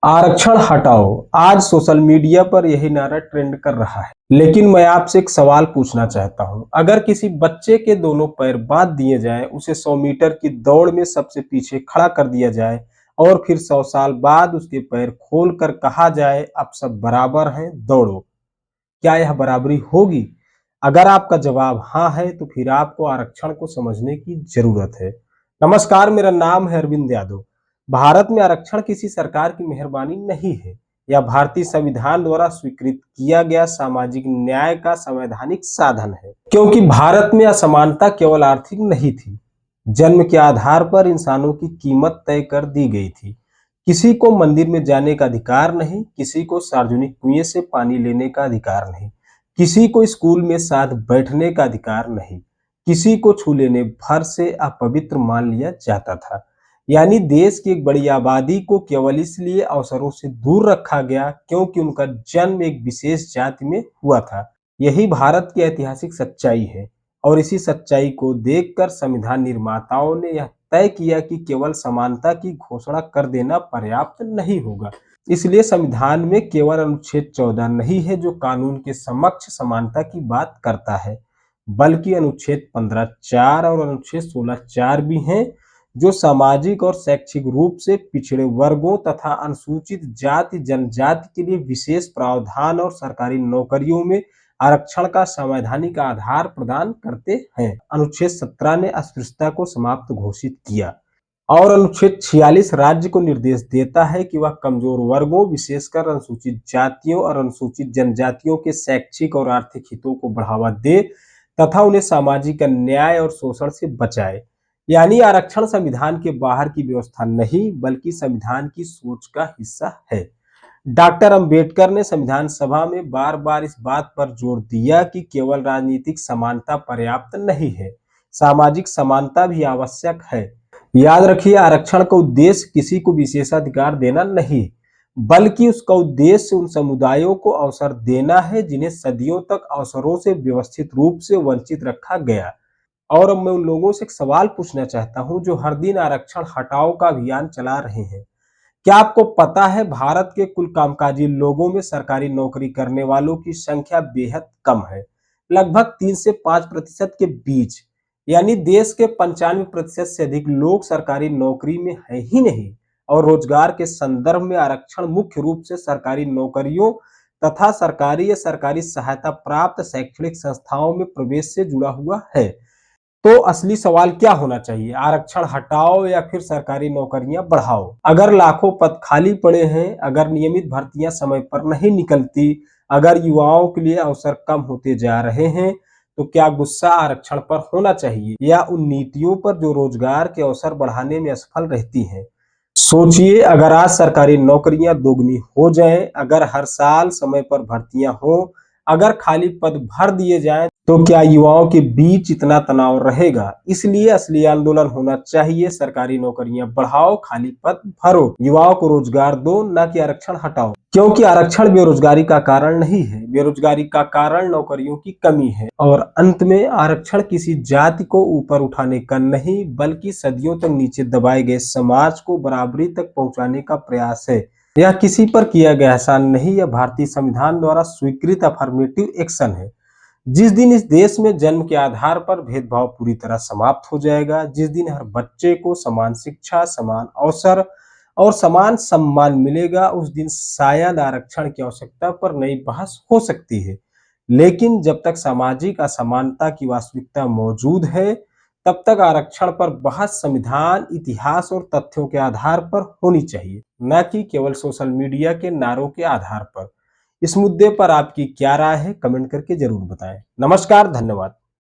आरक्षण हटाओ। आज सोशल मीडिया पर यही नारा ट्रेंड कर रहा है। लेकिन मैं आपसे एक सवाल पूछना चाहता हूं। अगर किसी बच्चे के दोनों पैर बांध दिए जाएं, उसे 100 मीटर की दौड़ में सबसे पीछे खड़ा कर दिया जाए और फिर 100 साल बाद उसके पैर खोल कर कहा जाए अब सब बराबर हैं, दौड़ो, क्या यह बराबरी होगी? अगर आपका जवाब हाँ है तो फिर आपको आरक्षण को समझने की जरूरत है। नमस्कार, मेरा नाम है अरविंद यादव। भारत में आरक्षण किसी सरकार की मेहरबानी नहीं है। यह भारतीय संविधान द्वारा स्वीकृत किया गया सामाजिक न्याय का संवैधानिक साधन है। क्योंकि भारत में असमानता केवल आर्थिक नहीं थी, जन्म के आधार पर इंसानों की कीमत तय कर दी गई थी। किसी को मंदिर में जाने का अधिकार नहीं, किसी को सार्वजनिक कुएं से पानी लेने का अधिकार नहीं, किसी को स्कूल में साथ बैठने का अधिकार नहीं, किसी को छू लेने भर से अपवित्र मान लिया जाता था। यानी देश की एक बड़ी आबादी को केवल इसलिए अवसरों से दूर रखा गया क्योंकि उनका जन्म एक विशेष जाति में हुआ था। यही भारत की ऐतिहासिक सच्चाई है और इसी सच्चाई को देखकर संविधान निर्माताओं ने यह तय किया कि केवल समानता की घोषणा कर देना पर्याप्त नहीं होगा। इसलिए संविधान में केवल अनुच्छेद 14 नहीं है जो कानून के समक्ष समानता की बात करता है, बल्कि अनुच्छेद 15(4) और अनुच्छेद 16(4) भी हैं जो सामाजिक और शैक्षिक रूप से पिछड़े वर्गों तथा अनुसूचित जाति जनजाति के लिए विशेष प्रावधान और सरकारी नौकरियों में आरक्षण का संवैधानिक आधार प्रदान करते हैं। अनुच्छेद 17 ने अस्पृश्यता को समाप्त घोषित किया और अनुच्छेद 46 राज्य को निर्देश देता है कि वह कमजोर वर्गों, विशेषकर अनुसूचित जातियों और अनुसूचित जनजातियों के शैक्षिक और आर्थिक हितों को बढ़ावा दे तथा उन्हें सामाजिक अन्याय और शोषण से बचाए। यानी आरक्षण संविधान के बाहर की व्यवस्था नहीं, बल्कि संविधान की सोच का हिस्सा है। डॉक्टर अंबेडकर ने संविधान सभा में बार बार इस बात पर जोर दिया कि केवल राजनीतिक समानता पर्याप्त नहीं है, सामाजिक समानता भी आवश्यक है। याद रखिए, आरक्षण का उद्देश्य किसी को विशेषाधिकार देना नहीं, बल्कि उसका उद्देश्य उन समुदायों को अवसर देना है जिन्हें सदियों तक अवसरों से व्यवस्थित रूप से वंचित रखा गया। और अब मैं उन लोगों से एक सवाल पूछना चाहता हूं जो हर दिन आरक्षण हटाओ का अभियान चला रहे हैं। क्या आपको पता है भारत के कुल कामकाजी लोगों में सरकारी नौकरी करने वालों की संख्या बेहद कम है, लगभग 3 से 5% के बीच। यानी देश के 95% से अधिक लोग सरकारी नौकरी में है ही नहीं। और रोजगार के संदर्भ में आरक्षण मुख्य रूप से सरकारी नौकरियों तथा सरकारी या सरकारी सहायता प्राप्त शैक्षणिक संस्थाओं में प्रवेश से जुड़ा हुआ है। तो असली सवाल क्या होना चाहिए, आरक्षण हटाओ या फिर सरकारी नौकरियां बढ़ाओ? अगर लाखों पद खाली पड़े हैं, अगर नियमित भर्तियां समय पर नहीं निकलती, अगर युवाओं के लिए अवसर कम होते जा रहे हैं, तो क्या गुस्सा आरक्षण पर होना चाहिए या उन नीतियों पर जो रोजगार के अवसर बढ़ाने में असफल रहती हैं? सोचिए, अगर आज सरकारी नौकरियां दोगुनी हो जाएं, अगर हर साल समय पर भर्तियां हो, अगर खाली पद भर दिए जाएं, तो क्या युवाओं के बीच इतना तनाव रहेगा? इसलिए असली आंदोलन होना चाहिए, सरकारी नौकरियां बढ़ाओ, खाली पद भरो, युवाओं को रोजगार दो, न कि आरक्षण हटाओ। क्योंकि आरक्षण बेरोजगारी का कारण नहीं है, बेरोजगारी का कारण नौकरियों की कमी है। और अंत में, आरक्षण किसी जाति को ऊपर उठाने का नहीं, बल्कि सदियों तक नीचे दबाए गए समाज को बराबरी तक पहुंचाने का प्रयास है। यह किसी पर किया गया एहसान नहीं, यह भारतीय संविधान द्वारा स्वीकृत अफर्मेटिव एक्शन है। जिस दिन इस देश में जन्म के आधार पर भेदभाव पूरी तरह समाप्त हो जाएगा, जिस दिन हर बच्चे को समान शिक्षा, समान अवसर और समान सम्मान मिलेगा, उस दिन शायद आरक्षण की आवश्यकता पर नई बहस हो सकती है। लेकिन जब तक सामाजिक असमानता की वास्तविकता मौजूद है, तब तक आरक्षण पर बहस संविधान, इतिहास और तथ्यों के आधार पर होनी चाहिए, न कि केवल सोशल मीडिया के नारों के आधार पर। इस मुद्दे पर आपकी क्या राय है, कमेंट करके जरूर बताएं। नमस्कार, धन्यवाद।